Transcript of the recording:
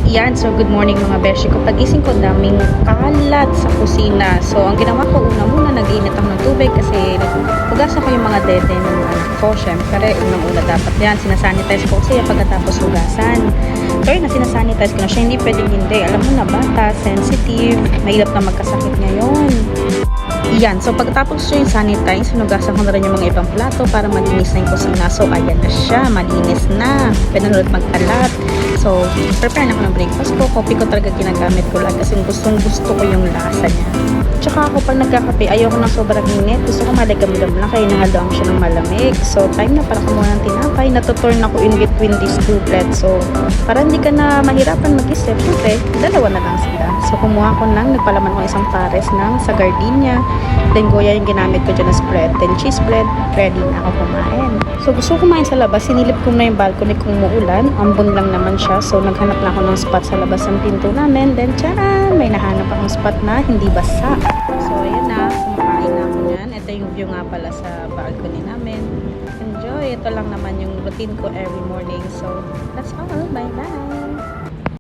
Yan, so good morning mga beshi ko. Pagising ko, daming kalat sa kusina. So, ang ginawa ko, muna nag-iinit ako ng tubig kasi hugasan ko yung mga dede ng anak ko. Siyempre, unang-una dapat yan. Sinasanitize ko kasi pagkatapos hugasan. So, yun na, sinasanitize ko na siya. Hindi pwedeng hindi. Alam mo na, bata, sensitive, mahirap na magkasakit ngayon. Yan, so pagkatapos ko yung sanitize, sinugasan ko na rin yung mga ibang plato para malinis na yung kusina. So, ayan na siya, malinis na. Pwede na ulit magkalat. So, prepare na ako ng breakfast ko. Coffee ko talaga ginagamit ko lang kasi gustong gusto ko yung lasa niya. Tsaka ako pag nagkakape, ayoko ng sobrang init. Gusto ko maligam-gam lang kaya nahaloang siya ng malamig. So, time na para kumuha ng tinapay. Natuturn ako in between these two plates. So, para hindi ka na mahirapan mag-isip, syempre, dalawa na lang sila. So, kumuha ko ng, nagpalaman ko isang pares ng sa gardenia. Then, goya yung ginamit ko dyan na spread. Then, cheese spread. Ready na ako kumain. So, gusto ko kumain sa labas. Sinilip ko na yung balcony kung muulan. Ambon lang naman siya. So, naghanap na ako ng spot sa labas ng pinto namin. Then, tcharan! May nahanap akong spot na hindi basa. So, ayan na. Kumakain na ako yan. Ito yung view nga pala sa balcony namin. Enjoy. Ito lang naman yung routine ko every morning. So, that's all. Bye-bye!